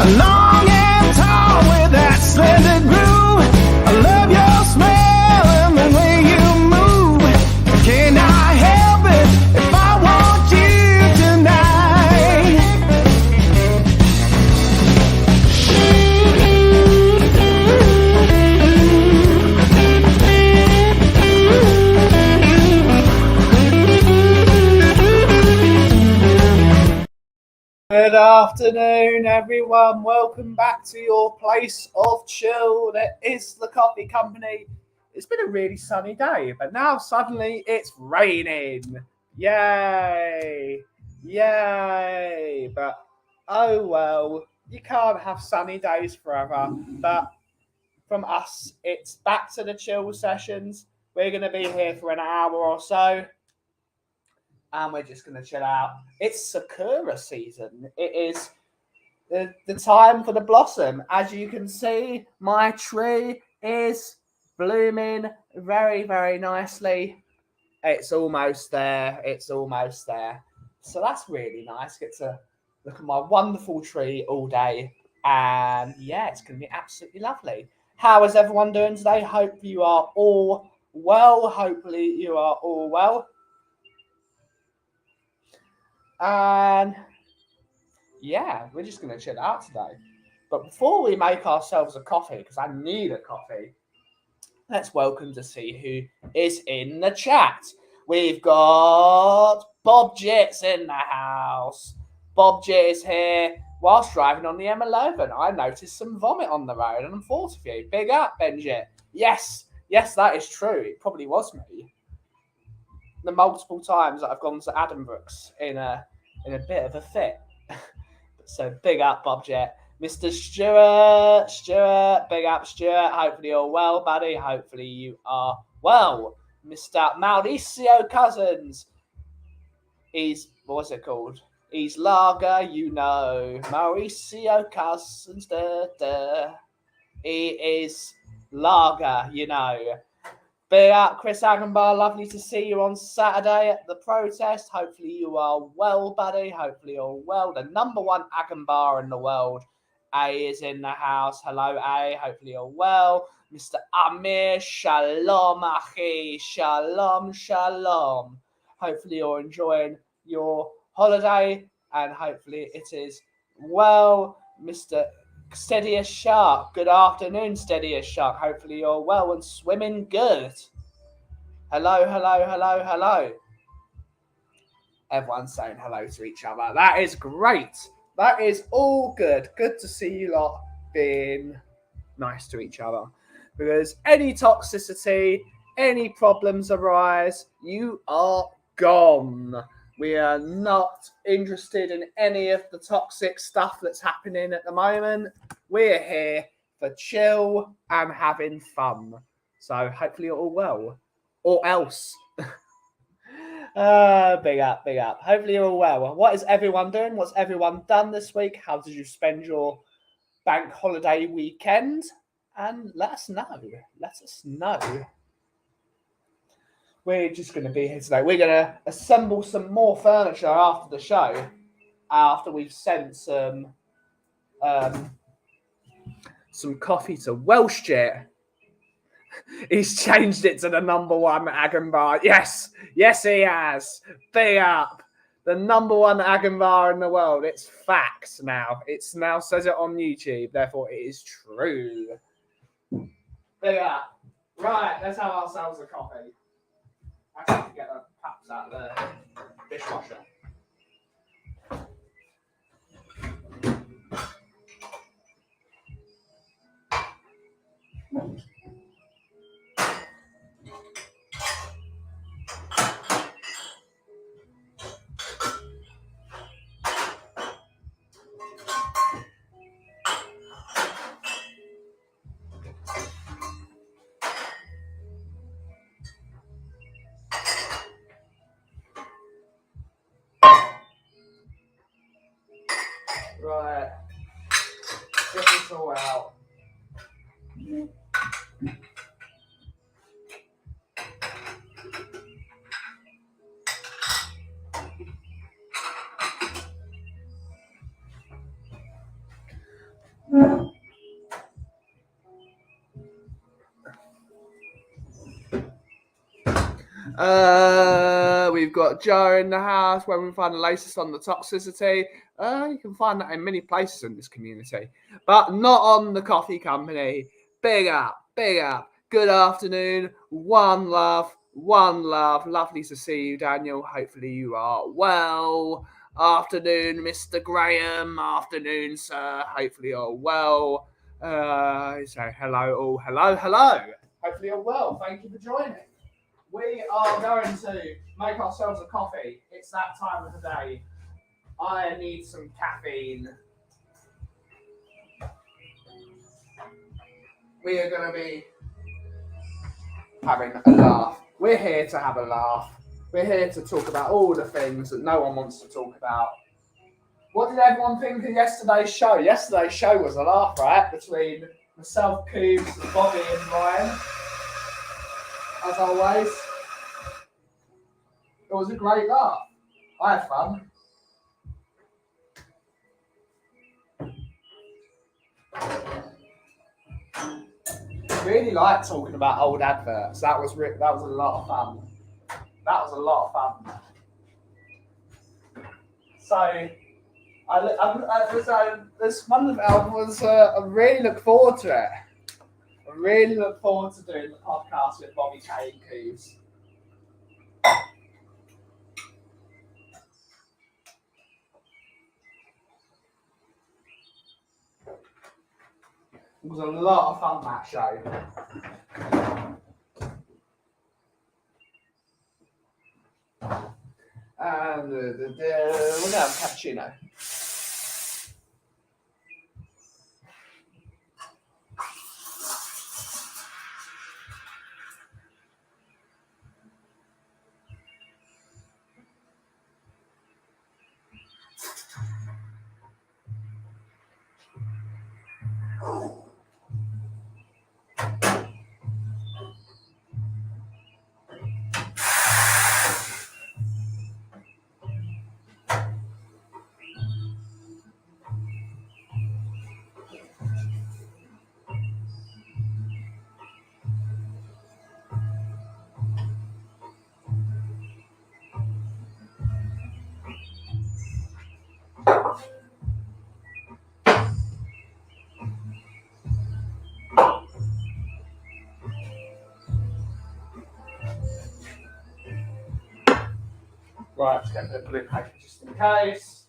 long and tall with that slender groove. I love your smell and the way you move. Can I help it if I want you tonight? Good afternoon, everyone. Welcome back to your place of chill. That is the Coffee Company. It's been a really sunny day, but now suddenly it's raining. Yay! Yay! But oh well, you can't have sunny days forever. But from us, it's back to the chill sessions. We're going to be here for an hour or so. And we're just going to chill out. It's Sakura season. It is the time for the blossom. As you can see, my tree is blooming very, very nicely. It's almost there. It's almost there. So that's really nice. Get to look at my wonderful tree all day. And yeah, it's going to be absolutely lovely. How is everyone doing today? Hope you are all well. Hopefully you are all well. And yeah, we're just going to chill out today. But before we make ourselves a coffee, because I need a coffee, let's welcome to see who is in the chat. We've got Bob Jits in the house. Bob Jit is here whilst driving on the M11. I noticed some vomit on the road and I thought of you. Big up, Benjit. Yes, that is true. It probably was me. The multiple times that I've gone to Adam Brooks in a bit of a fit. So big up, Bob Jet. Mr. Stuart, big up, Stuart. Hopefully you're well, buddy. Hopefully you are well. Mr. Mauricio Cousins. What's it called? He's lager, you know. Mauricio Cousins, He is lager, you know. Big up, Chris Agenbar. Lovely to see you on Saturday at the protest. Hopefully you are well, buddy. Hopefully you're well. The number one Agenbar in the world. A is in the house. Hello, A. Hopefully you're well. Mr. Amir, shalom, achi. Shalom, shalom. Hopefully you're enjoying your holiday and hopefully it is well. Mr. Steadiest Shark. Good afternoon, Steadiest Shark. Hopefully you're well and swimming good. Hello, hello, hello, hello. Everyone's saying hello to each other. That is great. That is all good. Good to see you lot being nice to each other. Because any toxicity, any problems arise, you are gone. We are not interested in any of the toxic stuff that's happening at the moment. We're here for chill and having fun. So hopefully you're all well. Or else. Big up, big up. Hopefully you're all well. What is everyone doing? What's everyone done this week? How did you spend your bank holiday weekend? And let us know. Let us know. We're just going to be here today. We're going to assemble some more furniture after the show. After we've sent some coffee to Welsh Jet. He's changed it to the number one Agenbar. Yes, he has. Big up. The number one Agenbar in the world. It's facts now. It's now says it on YouTube. Therefore, it is true. Big up. Right, let's have ourselves a coffee. I have to get the cups out of the dishwasher. Right. Get this all out. We've got Joe in the house. Where we find the latest on the toxicity. You can find that in many places in this community, but not on the coffee company. Big up, big up. Good afternoon. One love, one love. Lovely to see you, Daniel. Hopefully you are well. Afternoon, Mr. Graham. Afternoon, sir. Hopefully you're well. So hello all. Hello, hello. Hopefully you're well. Thank you for joining. We are going to make ourselves a coffee. It's that time of the day. I need some caffeine. We are going to be having a laugh. We're here to have a laugh. We're here to talk about all the things that no one wants to talk about. What did everyone think of yesterday's show? Yesterday's show was a laugh, right? Between myself, Coombs, Bobby and Ryan. As always. It was a great laugh. I had fun. Really like talking about old adverts. That was a lot of fun. That was a lot of fun. So, I really look forward to it. I really look forward to doing the podcast with Bobby K and Cooves. It was a lot of fun, that show. And we're going to have a cappuccino. Right, let's get the blue paper just in case.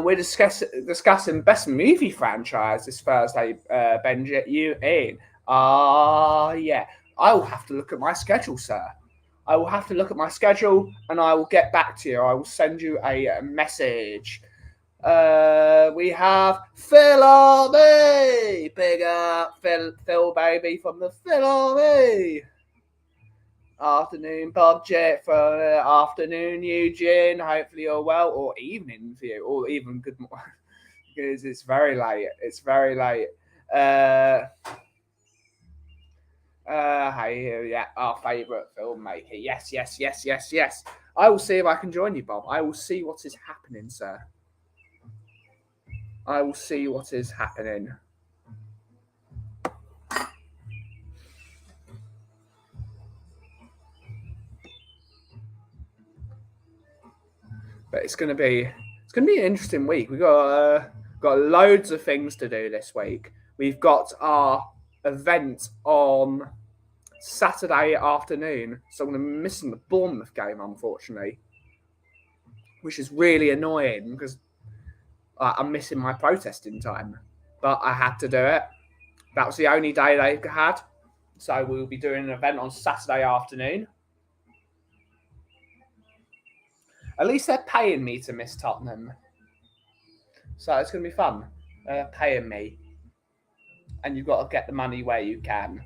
We're discussing best movie franchise this Thursday, Benji. You in? Yeah. I will have to look at my schedule, sir. I will have to look at my schedule and I will get back to you. I will send you a message. We have Phil Army. Big up, Phil baby from the Phil Army. Afternoon, Budget. For afternoon, Eugene. Hopefully you're well, or evening for you, or even good morning, because it's very late. It's very late. Hey, yeah, our favourite filmmaker. Yes, yes, yes, yes, yes. I will see if I can join you, Bob. I will see what is happening, sir. I will see what is happening. But it's going to be an interesting week. We've got loads of things to do this week. We've got our event on Saturday afternoon, so I'm going to be missing the Bournemouth game, unfortunately, which is really annoying because I'm missing my protesting time. But I had to do it. That was the only day they had. So we'll be doing an event on Saturday afternoon. At least they're paying me to miss Tottenham. So it's going to be fun. They're paying me. And you've got to get the money where you can.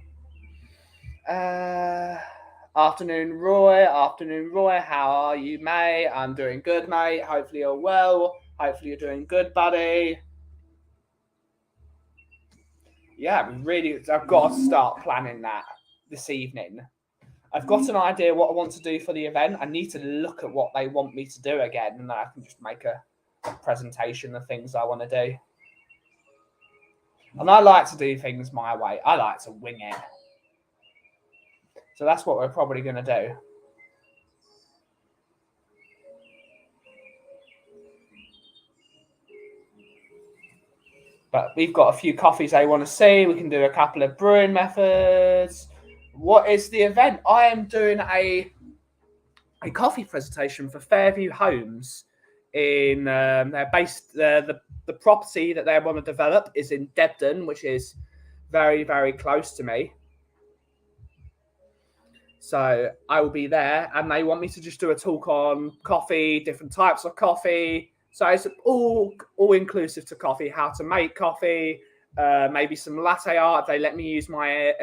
Afternoon, Roy. Afternoon, Roy. How are you, mate? I'm doing good, mate. Hopefully you're well. Hopefully you're doing good, buddy. Yeah, I've got to start planning that this evening. I've got an idea what I want to do for the event. I need to look at what they want me to do again, and then I can just make a presentation of things I want to do. And I like to do things my way. I like to wing it. So that's what we're probably going to do. But we've got a few coffees they want to see. We can do a couple of brewing methods. What is the event? I am doing a coffee presentation for Fairview Homes. In they're based the property that they want to develop is in Debden, which is very, very close to me. So I will be there, and they want me to just do a talk on coffee, different types of coffee. So it's all inclusive to coffee, how to make coffee, maybe some latte art. They let me use their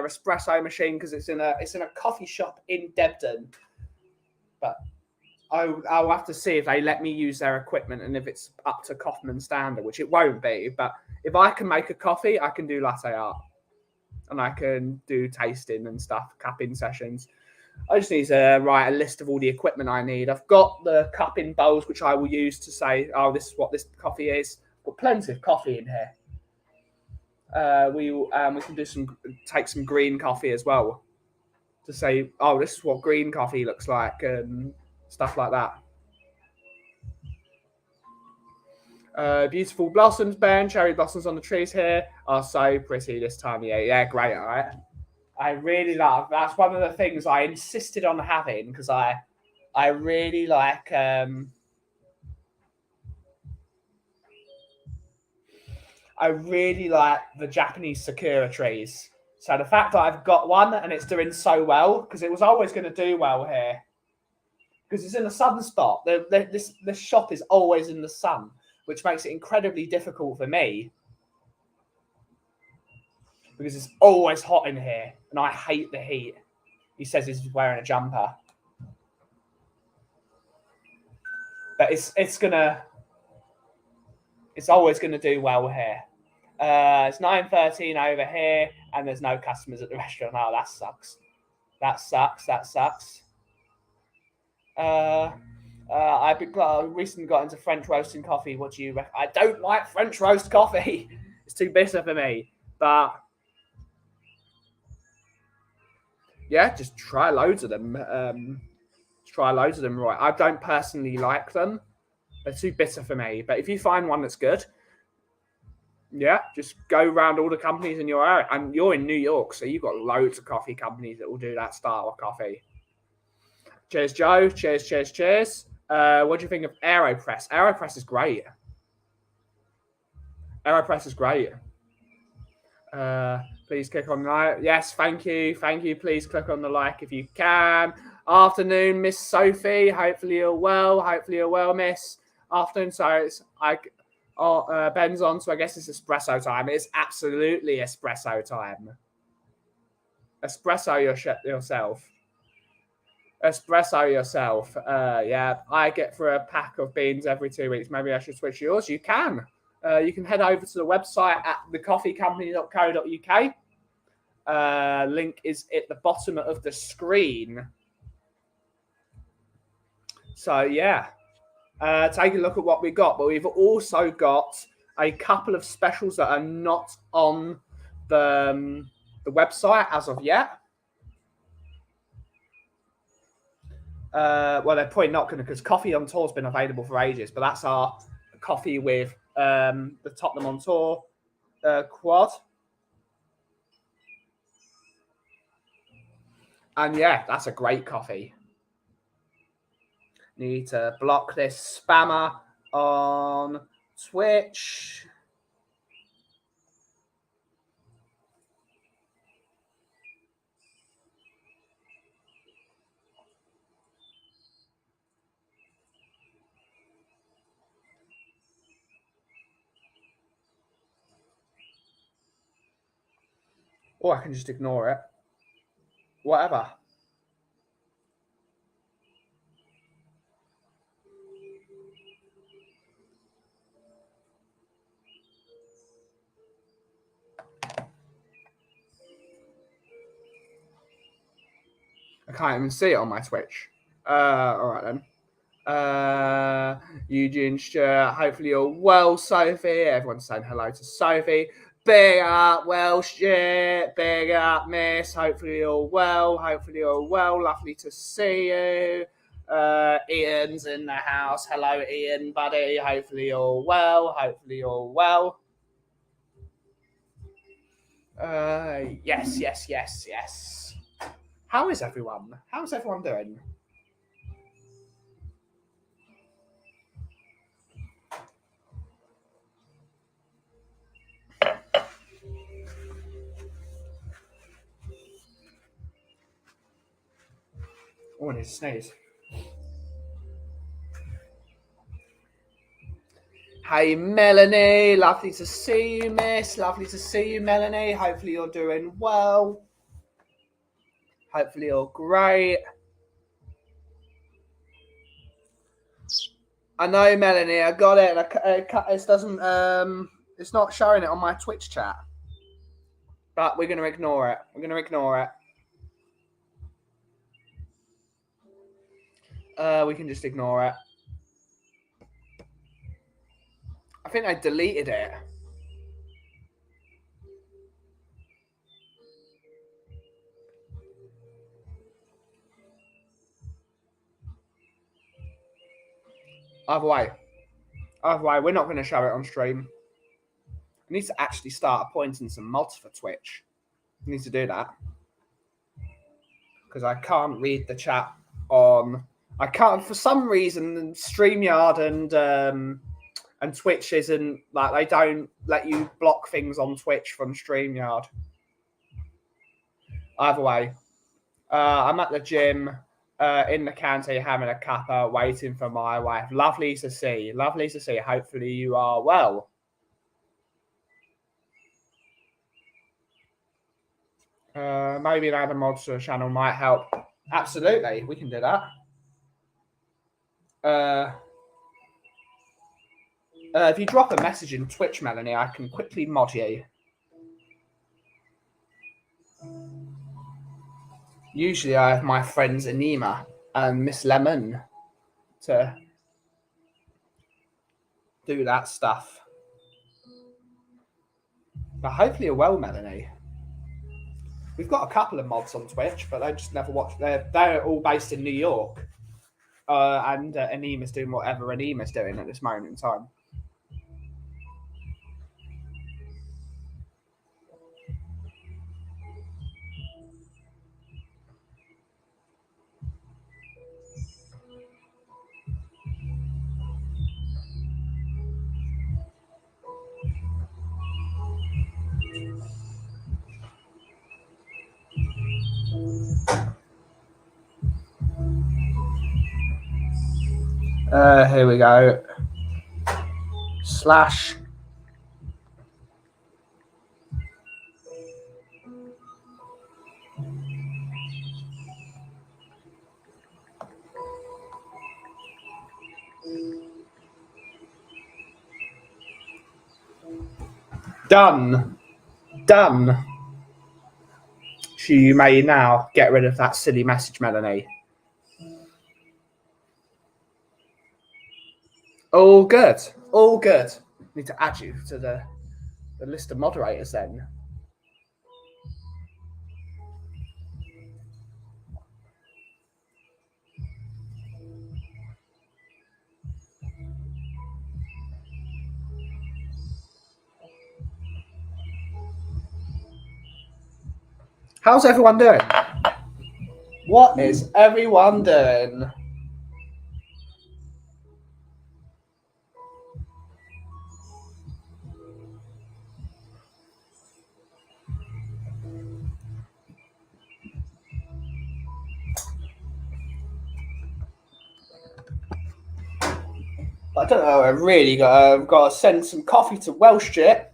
espresso machine because it's in a coffee shop in Debden. But I'll have to see if they let me use their equipment and if it's up to Kaufman standard, which it won't be. But if I can make a coffee, I can do latte art. And I can do tasting and stuff, cupping sessions. I just need to write a list of all the equipment I need. I've got the cupping bowls, which I will use to say, oh, this is what this coffee is. Got plenty of coffee in here. We can take some green coffee as well to say, oh, this is what green coffee looks like and stuff like that. Beautiful blossoms, Ben. Cherry blossoms on the trees here are so pretty this time of year. Yeah, great, all right. I really love. That's one of the things I insisted on having because I really like. I really like the Japanese Sakura trees. So the fact that I've got one and it's doing so well because it was always going to do well here because it's in a sun spot. This shop is always in the sun, which makes it incredibly difficult for me because it's always hot in here and I hate the heat. He says he's wearing a jumper. But it's always gonna do well here. It's 9:13 over here, and there's no customers at the restaurant. Oh, that sucks. That sucks. I recently got into French roasting coffee. What do you reckon? I don't like French roast coffee. It's too bitter for me. But yeah, just try loads of them. Right? I don't personally like them. They're too bitter for me. But if you find one that's good, yeah, just go around all the companies in your area. And you're in New York, so you've got loads of coffee companies that will do that style of coffee. Cheers, Joe. Cheers. What do you think of AeroPress? AeroPress is great. Please click on like. Yes, thank you. Please click on the like if you can. Afternoon, Miss Sophie. Hopefully you're well, Miss. Afternoon. So Ben's on, so I guess it's espresso time. It's absolutely espresso time. Espresso yourself. Yeah, I get for a pack of beans every 2 weeks. Maybe I should switch yours. You can. You can head over to the website at thecoffeecompany.co.uk. Link is at the bottom of the screen. So, yeah. Take a look at what we got. But we've also got a couple of specials that are not on the website as of yet. Well, they're probably not going to because Coffee on Tour has been available for ages. But that's our coffee with the TottenhamOnTour quad. And yeah, that's a great coffee. Need to block this spammer on Twitch. Or I can just ignore it. whatever. I can't even see it on my Twitch. All right then. Eugene Stewart, hopefully you're well, Sophie. Everyone's saying hello to Sophie. Big up, well, shit. Big up, miss. Hopefully you're well. Hopefully you're well. Lovely to see you. Ian's in the house. Hello, Ian, buddy. Hopefully you're well. Hopefully you're well. Yes. How is everyone? How's everyone doing? Oh, I need to sneeze. Hey, Melanie. Lovely to see you, miss. Lovely to see you, Melanie. Hopefully you're doing well. Hopefully you're great. I know, Melanie. I got it. It doesn't. It's not showing it on my Twitch chat. But we're going to ignore it. We can just ignore it. I think I deleted it. Either way, we're not going to show it on stream. I need to actually start appointing some mods for Twitch. I need to do that. Because I can't read the chat on... I can't, for some reason, StreamYard and Twitch isn't... Like, they don't let you block things on Twitch from StreamYard. Either way, I'm at the gym, in the canteen, having a cuppa, waiting for my wife. Lovely to see. Hopefully you are well. Maybe an add mods to the channel might help. Absolutely, we can do that. If you drop a message in Twitch, Melanie, I can quickly mod you. Usually I have my friends Anima and Miss Lemon to do that stuff. But hopefully you're well, Melanie. We've got a couple of mods on Twitch, but they just never watch. They're all based in New York. And Anima's doing whatever Anima's doing at this moment in time. Here we go. Slash. Done. So you may now get rid of that silly message, Melanie. All good. Need to add you to the list of moderators then. How's everyone doing? What is everyone doing? I don't know. I've really got to send some coffee to Welsh Jet.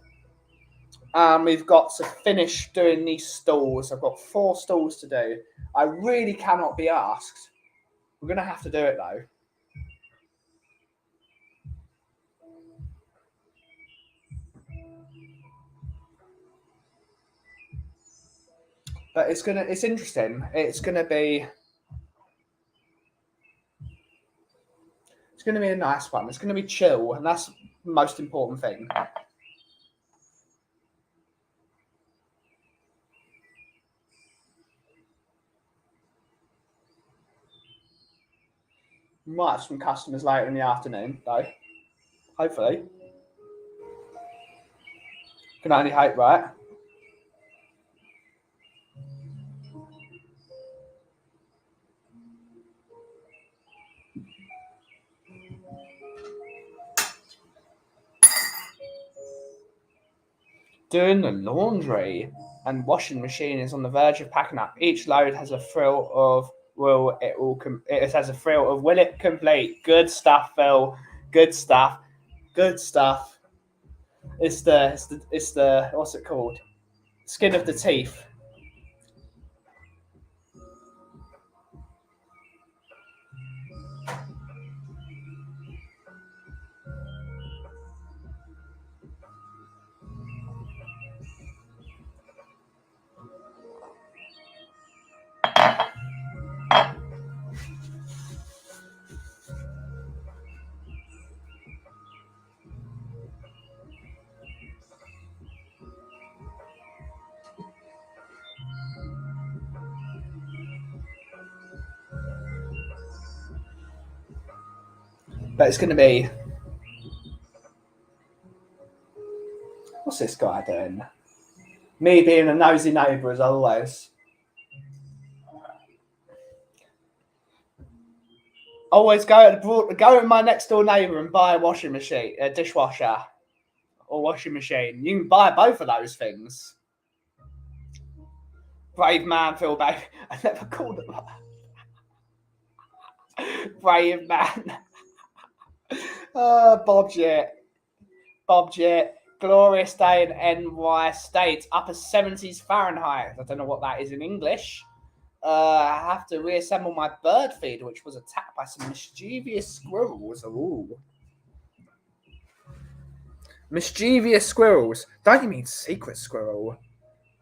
And we've got to finish doing these stalls. I've got 4 stalls to do. I really cannot be asked. We're going to have to do it, though. But it's interesting. It's gonna be a nice one. It's gonna be chill, and that's the most important thing. We might have some customers later in the afternoon, though. Hopefully. Can only hope, right? Doing the laundry and washing machine is on the verge of packing up. Each load has a thrill of will it complete? Good stuff, Phil. Good stuff. Good stuff. It's the what's it called? Skin of the teeth. But it's going to be... What's this guy doing? Me being a nosy neighbour as always. Always go to my next door neighbour and buy a washing machine, a dishwasher, or washing machine. You can buy both of those things. Brave man, Phil Baby. I never called him that. Brave man. Bob Jet. Glorious day in NY States. Upper 70s Fahrenheit. I don't know what that is in English. I have to reassemble my bird feeder, which was attacked by some mischievous squirrels. Ooh. Mischievous squirrels. Don't you mean secret squirrel?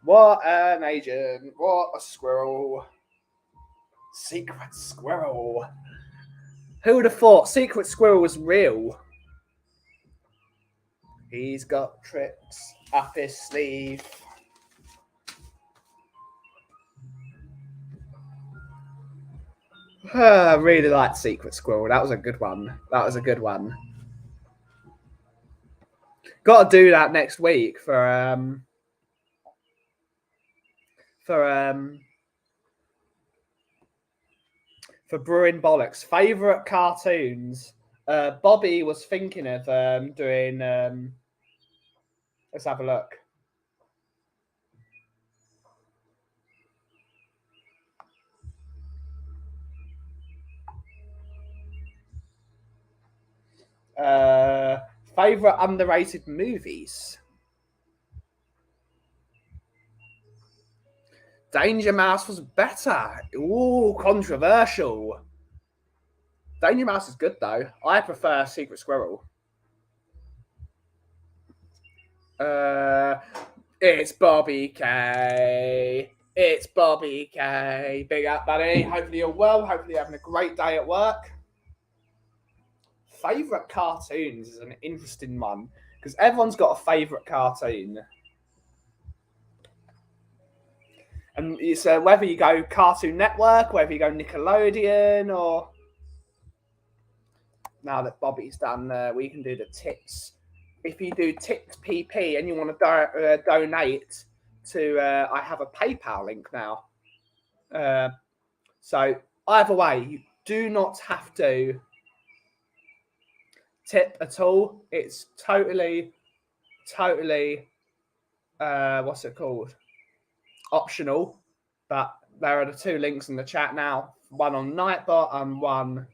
What an agent. What a squirrel. Secret squirrel. Who would have thought secret squirrel was real? He's got tricks up his sleeve. I really liked Secret Squirrel. That was a good one. Got to do that next week for Brewing Bollocks. Favorite cartoons. Bobby was thinking of doing. Let's have a look. Favorite underrated movies. Danger Mouse was better. Ooh, controversial. Danger Mouse is good though. I prefer Secret Squirrel. It's Bobby K. It's Bobby K. Big up, buddy. Hopefully you're well. Hopefully you're having a great day at work. Favorite cartoons is an interesting one because everyone's got a favorite cartoon. And it's whether you go Cartoon Network, whether you go Nickelodeon, or now that Bobby's done, we can do the tips. If you do tips PP and you want to donate to, I have a PayPal link now. So either way, you do not have to tip at all. It's totally, what's it called? Optional. But there are the two links in the chat now. One on Nightbot and one.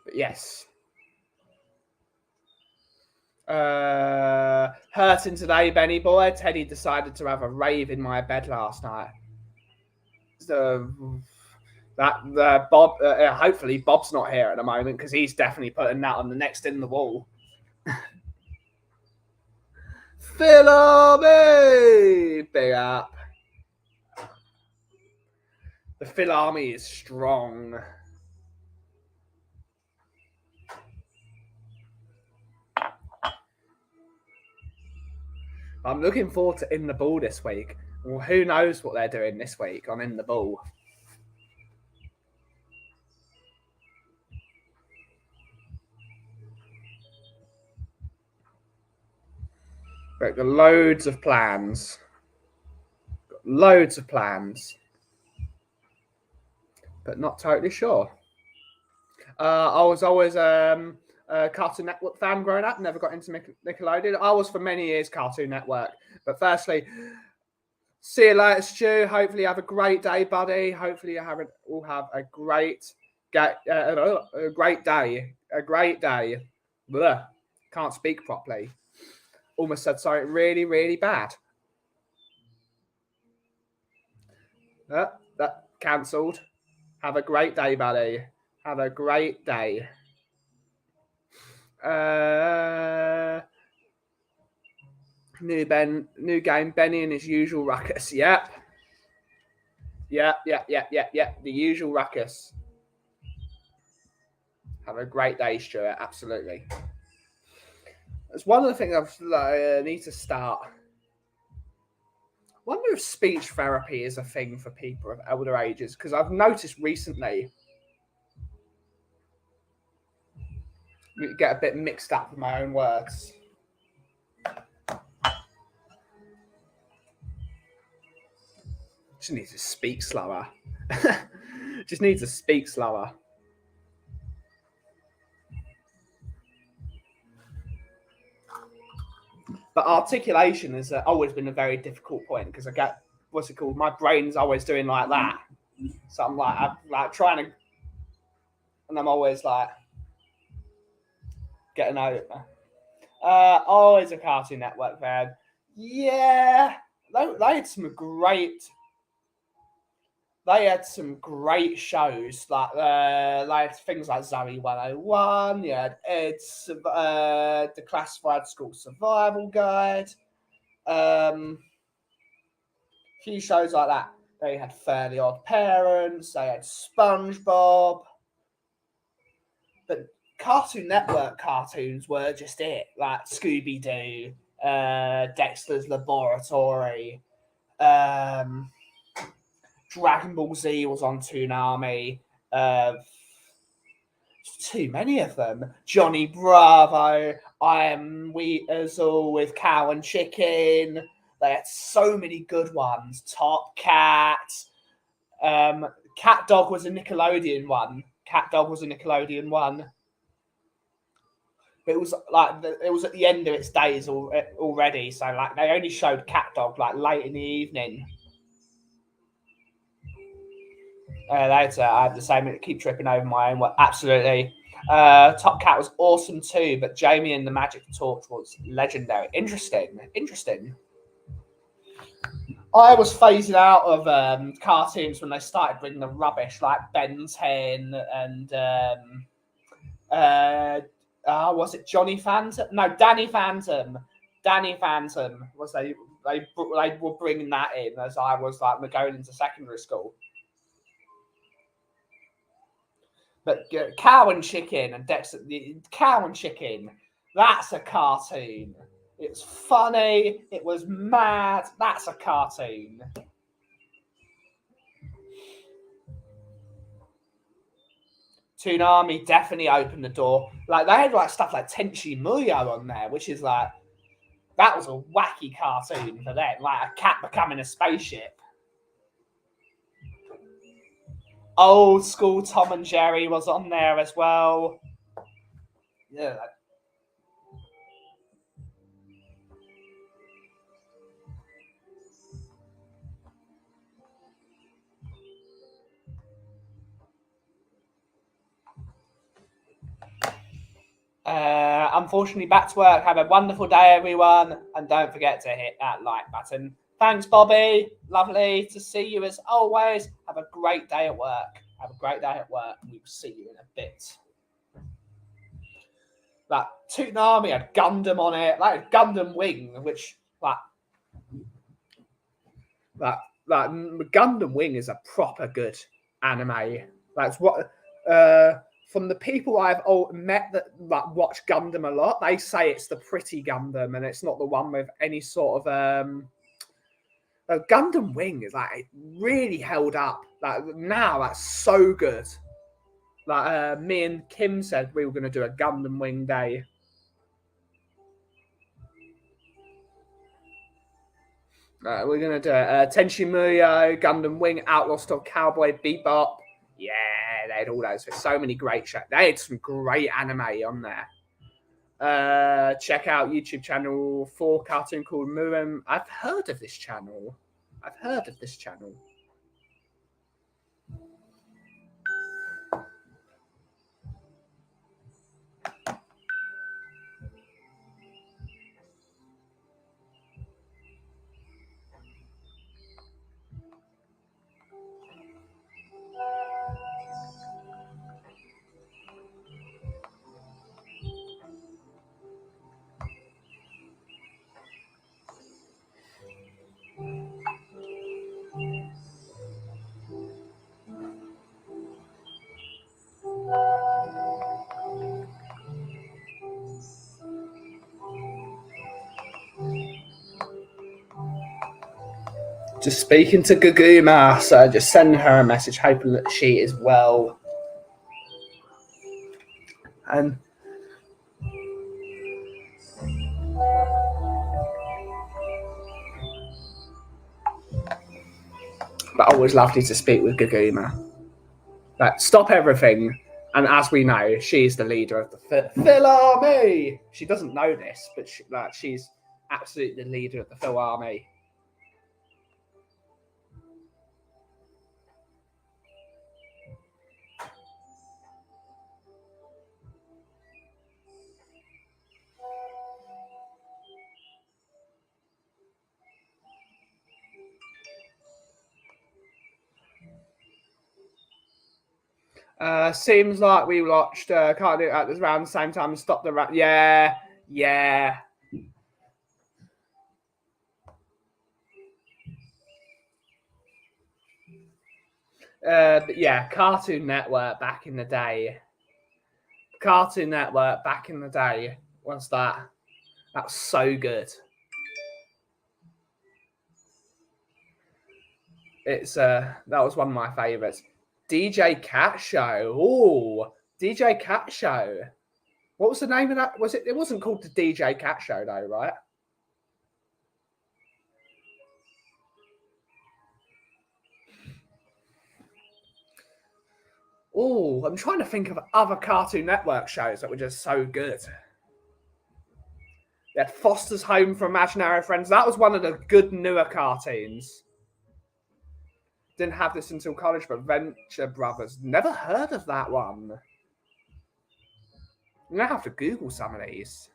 But yes. Hurting today, Benny boy. Teddy decided to have a rave in my bed last night. So that Bob. Hopefully, Bob's not here at the moment because he's definitely putting that on the next in the wall. Phil Army, big up. The Phil Army is strong. I'm looking forward to In the Ball this week. Well, who knows what they're doing this week on In the Ball. But got loads of plans. Loads of plans. But not totally sure. I was always a Cartoon Network fan growing up. Never got into Nickelodeon. I was for many years Cartoon Network. But firstly, see you later, Stu. Hopefully you have a great day, buddy. Hopefully you will have a great day. A great day. Blah. Can't speak properly. Almost said something really, really bad. That cancelled. Have a great day, buddy. Have a great day. New game, Benny and his usual ruckus. Yep. The usual ruckus. Have a great day, Stuart. Absolutely. It's one of the things I need to start. I wonder if speech therapy is a thing for people of elder ages, because I've noticed recently we get a bit mixed up with my own words. Just need to speak slower. Just need to speak slower. But articulation has always been a very difficult point because I get what's it called? My brain's always doing like that. So I'm like trying to, and I'm always like getting over. Always a Cartoon Network fan. Yeah, they had some great. They had some great shows like things like Zoe 101. You had Ed's the Classified School Survival Guide. Few shows like that. They had Fairly Odd Parents. They had SpongeBob. But Cartoon Network cartoons were just it, like Scooby Doo, Dexter's Laboratory. Dragon Ball Z was on Toonami. Too many of them. Johnny Bravo. I Am Weasel with Cow and Chicken. They had so many good ones. Top Cat. Cat Dog was a Nickelodeon one. But it was it was at the end of its days already. So like they only showed Cat Dog like late in the evening. That's I have the same. Keep tripping over my own. Well, absolutely. Top Cat was awesome too, but Jamie and the Magic Torch was legendary. Interesting. I was phasing out of cartoons when they started bringing the rubbish like Ben 10 and was it Johnny Phantom? No, Danny Phantom. Danny Phantom was they were bringing that in as I was like going into secondary school. But Cow and Chicken and Dexter, Cow and Chicken, that's a cartoon. It's funny. It was mad. That's a cartoon. Toonami definitely opened the door. Like they had like stuff like Tenchi Muyo on there, which is like that was a wacky cartoon for them, like a cat becoming a spaceship. Old school Tom and Jerry was on there as well. Yeah. unfortunately back to work. Have a wonderful day, everyone. And don't forget to hit that like button. Thanks, Bobby. Lovely to see you as always. Have a great day at work. Have a great day at work. We will see you in a bit. That Tootin Army had Gundam on it, like Gundam Wing, which that Gundam Wing is a proper good anime. That's what from the people I've met that watch Gundam a lot, they say it's the pretty Gundam and it's not the one with any sort of Gundam Wing is like it really held up. Like now that's so good. Like me and Kim said we were going to do a Gundam Wing day. We're going to do Tenchi Muyo, Gundam Wing, Outlaw Style Cowboy, Bebop. Yeah, they had all those. There's so many great shows. They had some great anime on there. Check out YouTube channel for cartoon called Muum. I've heard of this channel. Just speaking to Guguma, so just send her a message, hoping that she is well. And but always lovely to speak with Guguma. But stop everything, and as we know, she's the leader of the Phil Army. She doesn't know this, but she's absolutely the leader of the Phil Army. Seems like we watched Can't Do It at around the same time and Stop the Rat. Yeah. But yeah, Cartoon Network back in the day. What's that? That was so good. It's that was one of my favorites. DJ Cat Show. Oh, DJ Cat Show. What was the name of that? It wasn't called the DJ Cat Show though, right? Oh, I'm trying to think of other Cartoon Network shows that were just so good. They had Foster's Home for Imaginary Friends. That was one of the good newer cartoons. Didn't have this until college, but Venture Brothers. Never heard of that one. I'm going to have to Google some of these.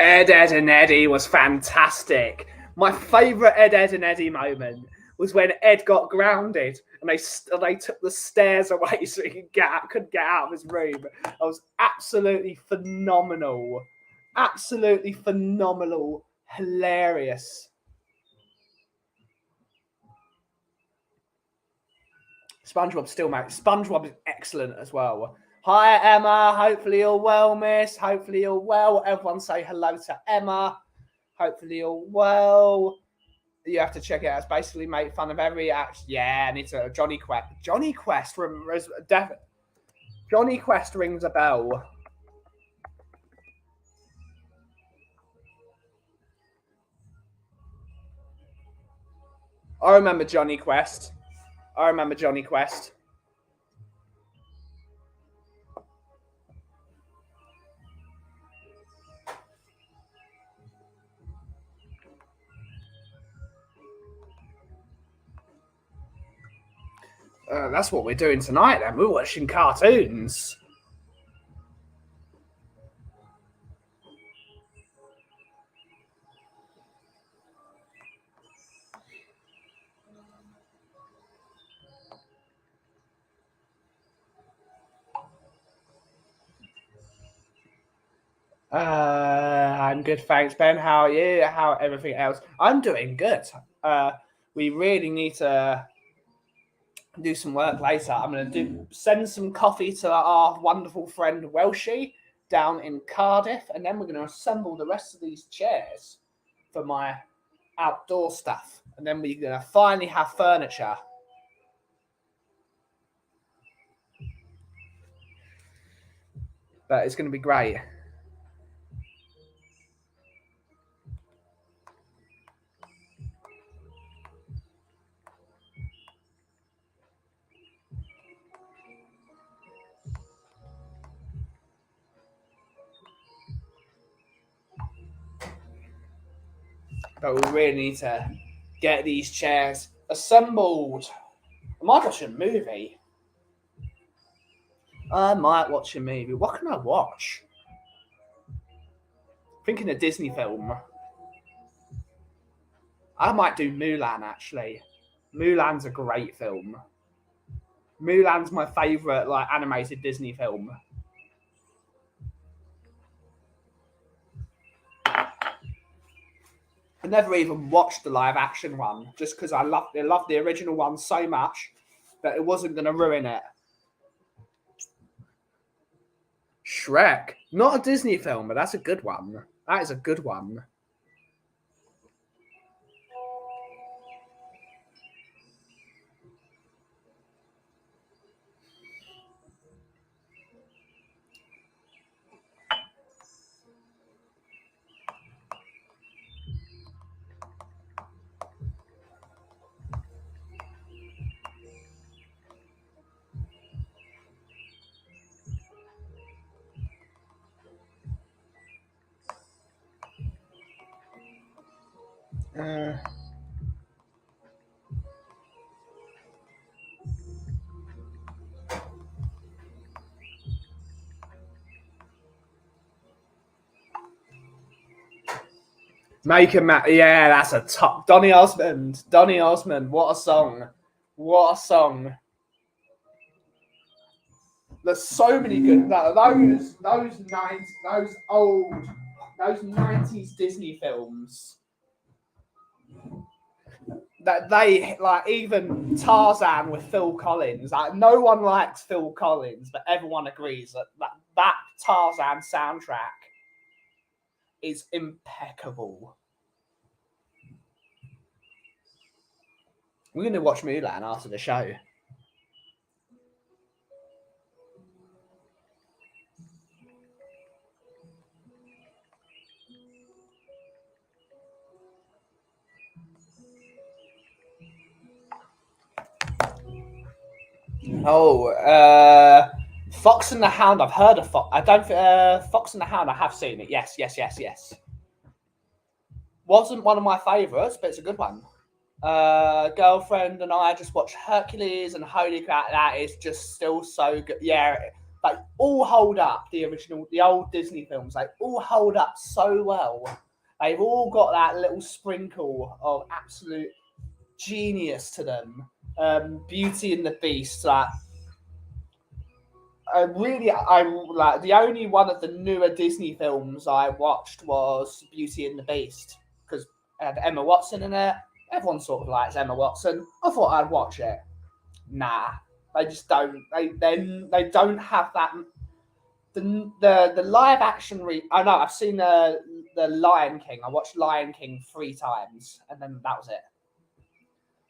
Ed, Edd and Eddy was fantastic. My favourite Ed, Edd and Eddy moment was when Ed got grounded and they took the stairs away so he couldn't get out of his room. That was absolutely phenomenal. Absolutely phenomenal. Hilarious. SpongeBob is excellent as well. Hi, Emma. Hopefully you're well, miss. Hopefully you're well. Everyone say hello to Emma. Hopefully you're well. You have to check it out. It's basically make fun of every action. Yeah, and it's a Johnny Quest. Johnny Quest rings a bell. I remember Johnny Quest. That's what we're doing tonight then. We're watching cartoons. I'm good, thanks, Ben. How are you? How everything else? I'm doing good. We really need to do some work later. I'm going to send some coffee to our wonderful friend Welshie down in Cardiff, and then we're going to assemble the rest of these chairs for my outdoor stuff, and then we're going to finally have furniture. But it's going to be great. But we really need to get these chairs assembled. I might watch a movie. What can I watch? Thinking a Disney film. I might do Mulan, actually. Mulan's a great film. Mulan's my favourite animated Disney film. I never even watched the live action one just because I loved the original one so much that it wasn't going to ruin it. Shrek. Not a Disney film, but that's a good one. That is a good one. Yeah, that's a top. Donny Osmond, what a song. There's so many good those 90s Disney films that they even Tarzan with Phil Collins. No one likes Phil Collins, but everyone agrees that Tarzan soundtrack is impeccable. We're going to watch Mulan after the show. Fox and the Hound. I've heard of Fox. I don't. Fox and the Hound. I have seen it. Yes. Wasn't one of my favourites, but it's a good one. Girlfriend and I just watched Hercules, and holy crap, that is just still so good. Yeah, they all hold up. The old Disney films, they all hold up so well. They've all got that little sprinkle of absolute genius to them. Beauty and the Beast, I the only one of the newer Disney films I watched was Beauty and the Beast because it had Emma Watson in it. Everyone sort of likes Emma Watson. I thought I'd watch it. Nah, they just don't. They don't have that. The live action. I know I've seen the Lion King. I watched Lion King 3 times, and then that was it.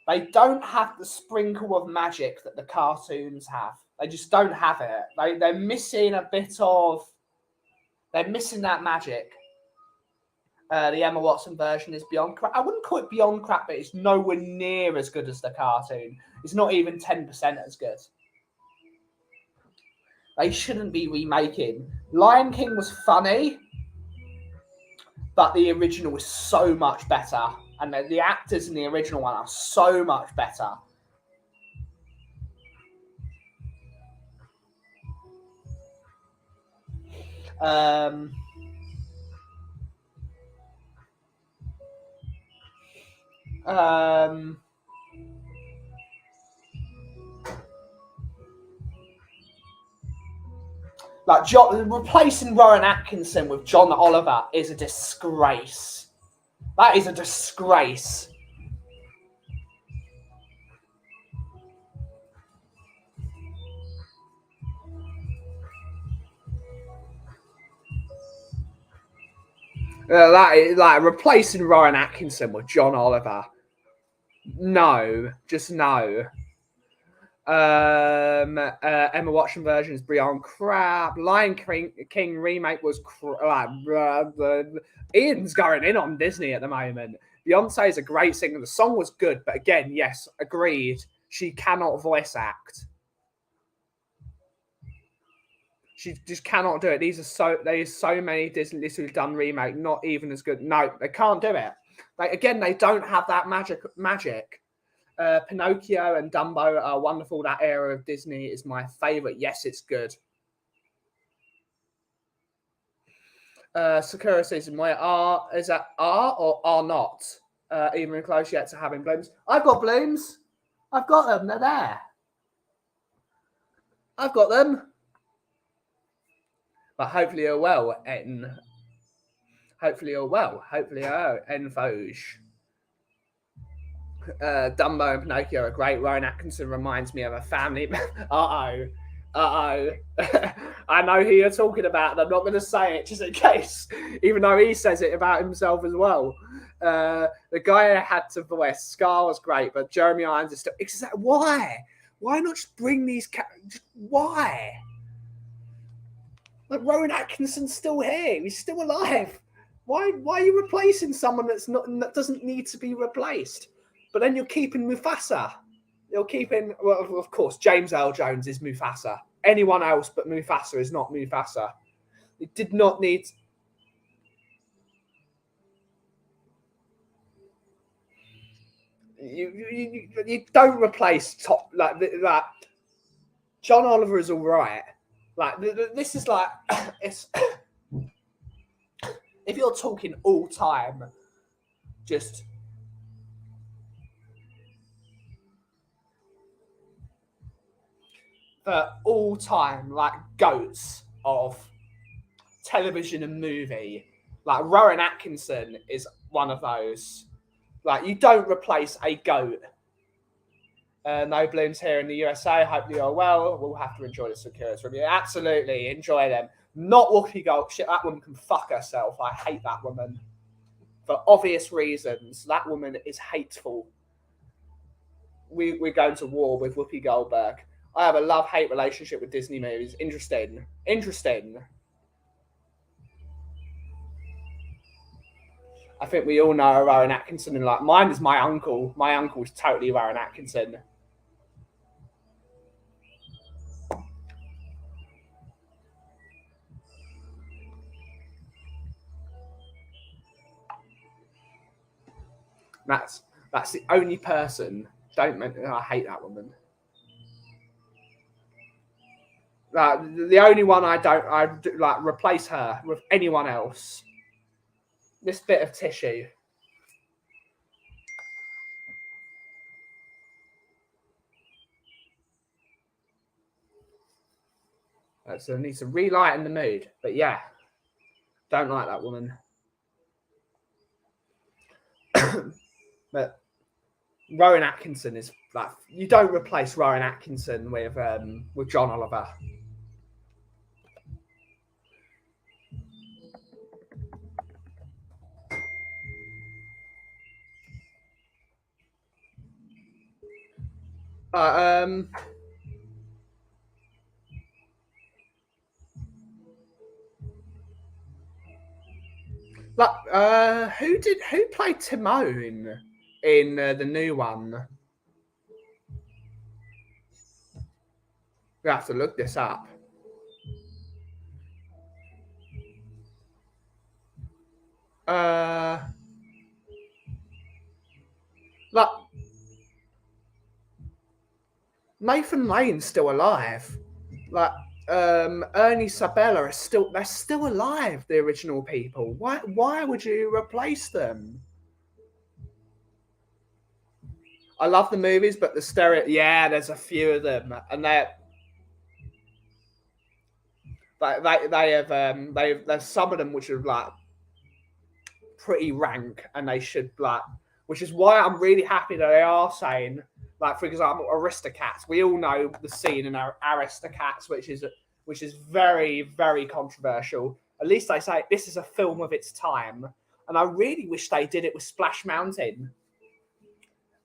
They don't have the sprinkle of magic that the cartoons have. They just don't have it. They're missing a bit of. They're missing that magic. The Emma Watson version is beyond crap. I wouldn't call it beyond crap, but it's nowhere near as good as the cartoon. It's not even 10% as good. They shouldn't be remaking. Lion King was funny, but the original was so much better. And the actors in the original one are so much better. Like replacing Rowan Atkinson with John Oliver is a disgrace. That is a disgrace. That is, like replacing Rowan Atkinson with John Oliver. No, just no. Emma Watson version is beyond crap. Lion King remake was Ian's going in on Disney at the moment. Beyonce is a great singer. The song was good, but again, yes, agreed. She cannot voice act. She just cannot do it. There's so many Disney who've done remake, not even as good. No, they can't do it. They don't have that magic. Pinocchio and Dumbo are wonderful. That era of Disney is my favorite. Yes, it's good. Sakura season where is that are or are not even close yet to having blooms? I've got blooms. I've got them. They're there. I've got them. But hopefully you're well, En. Hopefully you're well. Hopefully you're En Foge. Dumbo and Pinocchio are great. Rowan Atkinson reminds me of a family. Uh-oh. I know who you're talking about, and I'm not going to say it just in case, even though he says it about himself as well. The guy I had to voice, Scar was great, but Jeremy Irons is still... Why? Why not just bring these... Why? Like, Rowan Atkinson's still here. He's still alive. Why are you replacing someone that doesn't need to be replaced? But then you're keeping Mufasa. You're keeping, well, of course, James Earl Jones is Mufasa. Anyone else but Mufasa is not Mufasa. It did not need... You don't replace that. John Oliver is all right. Like, this is like... it's. If you're talking all time, just... all time, like, goats of television and movie. Like, Rowan Atkinson is one of those. Like, you don't replace a goat. No blooms here in the USA. Hope you are well. We'll have to enjoy the Sakura's review. Absolutely, enjoy them. Not Whoopi Gold. Shit, that woman can fuck herself. I hate that woman. For obvious reasons. That woman is hateful. We're going to war with Whoopi Goldberg. I have a love-hate relationship with Disney movies. Interesting. I think we all know Rowan Atkinson, and like mine is my uncle. My uncle is totally Rowan Atkinson. That's the only person. I hate that woman. The only one I like replace her with anyone else. This bit of tissue. So it needs to relighten the mood. But yeah, don't like that woman. But Rowan Atkinson is like, you don't replace Rowan Atkinson with John Oliver. Like, who played Timon in the new one? We have to look this up. Uh, like Nathan Lane's still alive. Like Ernie Sabella is they're still alive. The original people. Why would you replace them? I love the movies, but the stereo. Yeah, there's a few of them, and they have there's some of them which are like pretty rank, and they should like, which is why I'm really happy that they are saying, like, for example, Aristocats. We all know the scene in Aristocats, which is very, very controversial. At least they say this is a film of its time, and I really wish they did it with Splash Mountain,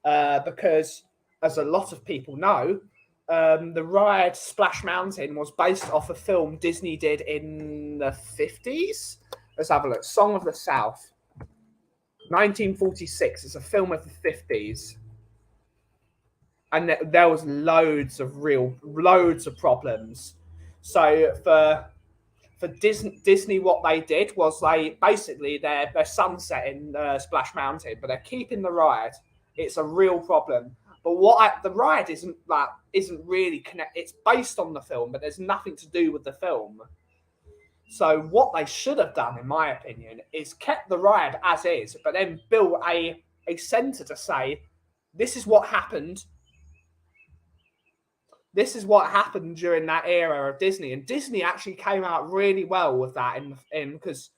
because, as a lot of people know, the ride Splash Mountain was based off a film Disney did in the 50s. Let's have a look. Song of the South. 1946. It's a film of the 50s, and there was loads of problems. So for Disney, what they did was they basically they're sunsetting Splash Mountain, but they're keeping the ride. It's a real problem. But the ride isn't really connect. It's based on the film, but there's nothing to do with the film. So what they should have done, in my opinion, is kept the ride as is, but then built a centre to say, this is what happened. This is what happened during that era of Disney, and Disney actually came out really well with that in because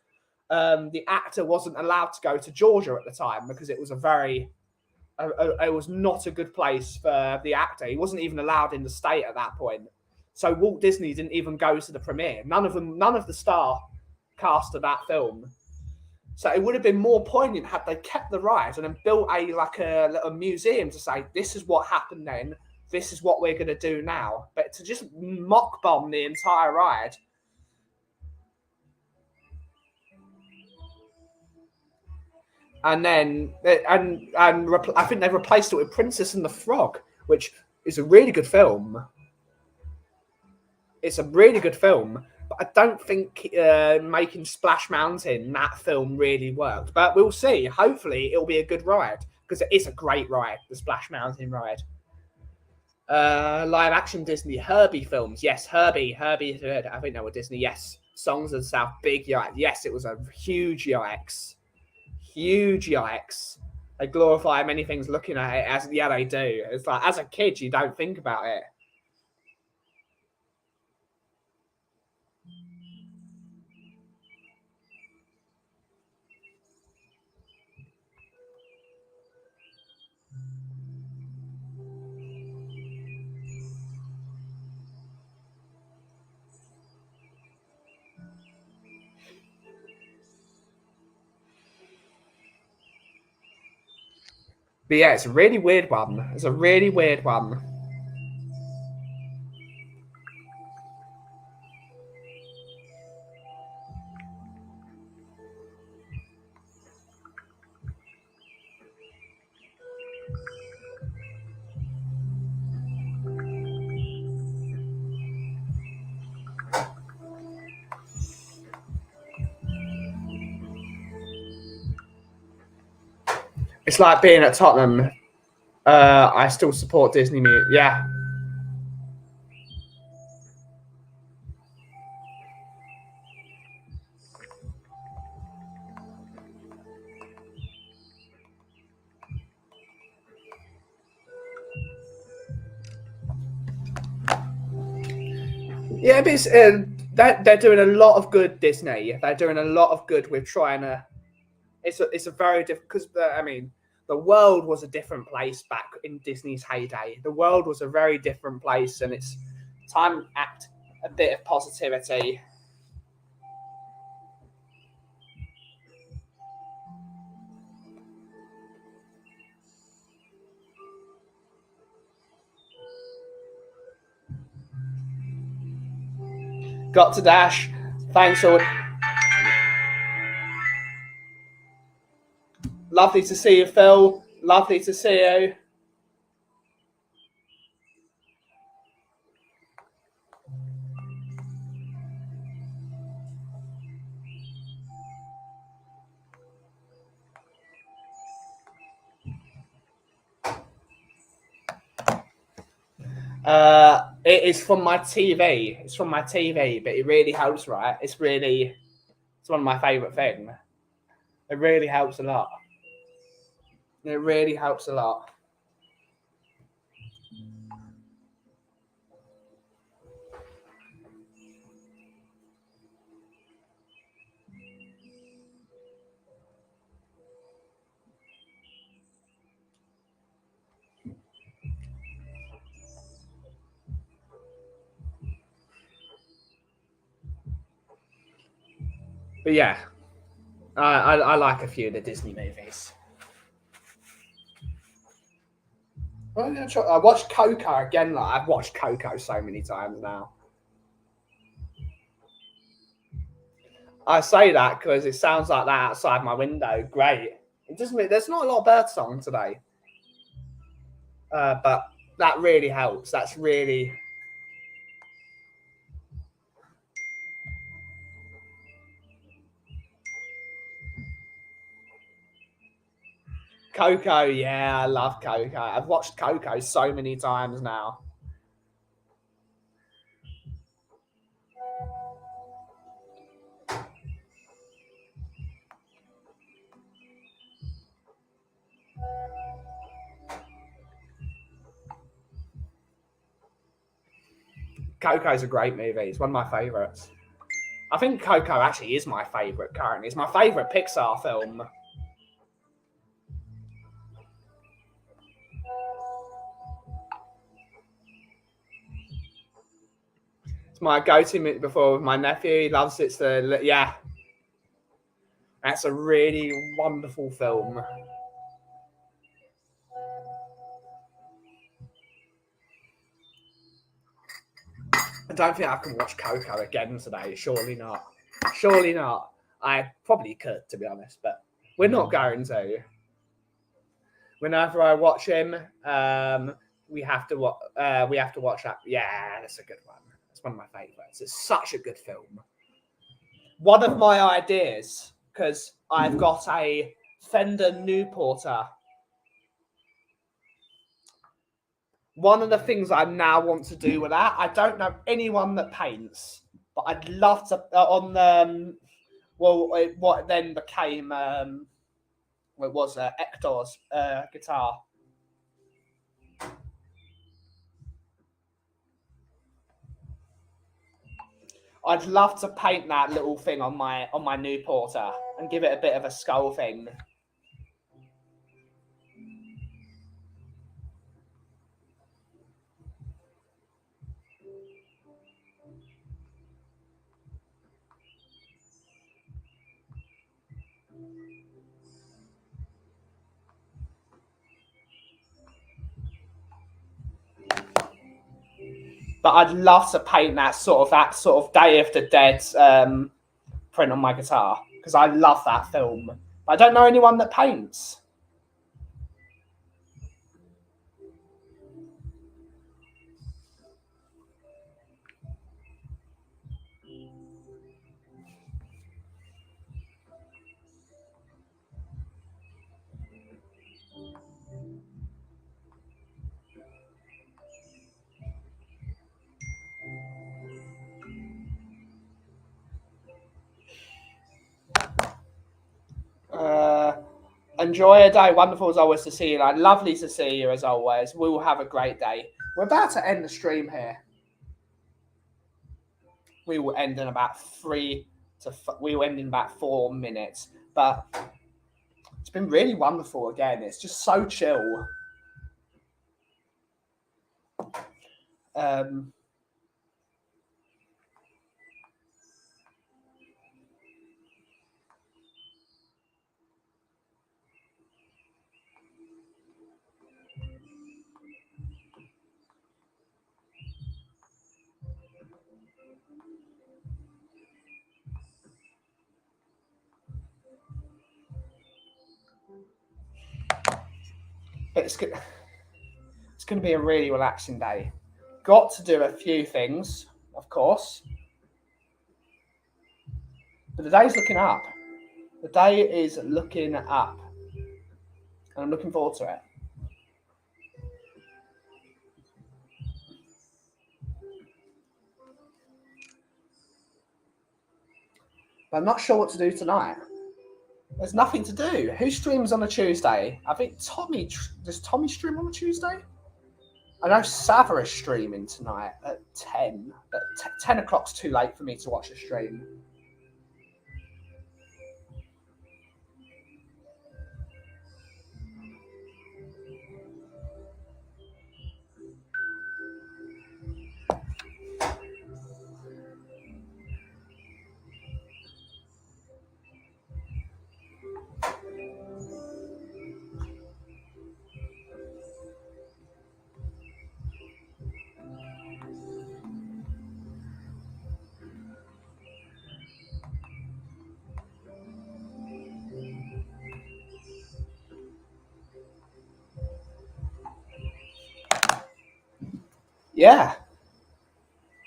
the actor wasn't allowed to go to Georgia at the time because it was it was not a good place for the actor. He wasn't even allowed in the state at that point. So Walt Disney didn't even go to the premiere. None of the star cast of that film. So it would have been more poignant had they kept the ride and then built a museum to say this is what happened then, this is what we're going to do now. But to just mock bomb the entire ride. And then I think they replaced it with Princess and the Frog, which is a really good film. It's a really good film, but I don't think making Splash Mountain that film really worked. But we'll see. Hopefully, it'll be a good ride because it is a great ride, the Splash Mountain ride. Live action Disney Herbie films. Yes, Herbie. I think they were Disney. Yes, Songs of the South. Big yikes. Yes, it was a huge yikes. Huge yikes. They glorify many things looking at it as they do. It's like as a kid, you don't think about it. But yeah, it's a really weird one. It's a really weird one. It's like being at Tottenham. I still support Disney music. Yeah. Yeah, but they're doing a lot of good, Disney. They're doing a lot of good with trying to. It's a very different because I mean the world was a different place back in Disney's heyday. The world was a very different place, and it's time to act a bit of positivity. Got to dash. Thanks all. Lovely to see you, Phil. Lovely to see you. It is from my TV. It's from my TV, but it really helps, right? It's one of my favourite things. It really helps a lot. It really helps a lot. But yeah, I like a few of the Disney movies. I watched Coco again. Like I've watched Coco so many times now. I say that because it sounds like that outside my window. Great. It doesn't. There's not a lot of birdsong today, but that really helps. That's really. Coco, yeah, I love Coco. I've watched Coco so many times now. Coco's a great movie. It's one of my favourites. I think Coco actually is my favourite currently. It's my favourite Pixar film. It's my go-to before with my nephew. He loves it. So yeah, that's a really wonderful film. I don't think I can watch Coco again today. Surely not. Surely not. I probably could, to be honest, but we're not going to. Whenever I watch him, we have to watch that. Yeah, that's a good one. It's one of my favourites. It's such a good film. One of my ideas, because I've got a Fender Newporter. One of the things I now want to do with that, I don't know anyone that paints, but I'd love to on the what then became what was Hector's guitar. I'd love to paint that little thing on my Newporter and give it a bit of a skull thing. But I'd love to paint that sort of Day of the Dead print on my guitar because I love that film. But I don't know anyone that paints. Enjoy a day. Wonderful as always to see you. Like, lovely to see you as always. We will have a great day. We're about to end the stream here. We will end in about 4 minutes. But it's been really wonderful again. It's just so chill. But it's going to be a really relaxing day. Got to do a few things, of course. But the day's looking up. The day is looking up. And I'm looking forward to it. But I'm not sure what to do tonight. There's nothing to do. Who streams on a Tuesday? I think Tommy. Does Tommy stream on a Tuesday? I know Savara's streaming tonight at 10. But 10 o'clock's too late for me to watch a stream.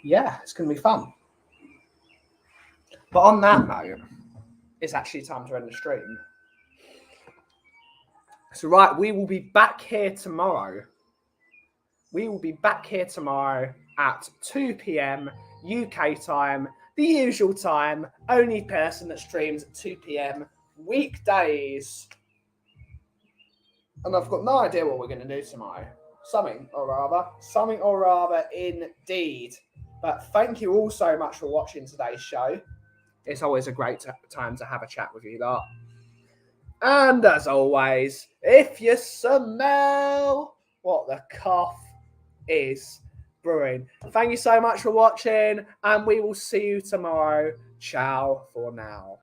Yeah, it's going to be fun. But on that note, it's actually time to end the stream. So, right, we will be back here tomorrow. We will be back here tomorrow at 2 p.m. UK time, the usual time. Only person that streams at 2 p.m. weekdays. And I've got no idea what we're going to do tomorrow. Something or rather indeed. But thank you all so much for watching today's show. It's always a great time to have a chat with you lot. And as always, if you smell what the cough is brewing, thank you so much for watching, and we will see you tomorrow. Ciao for now.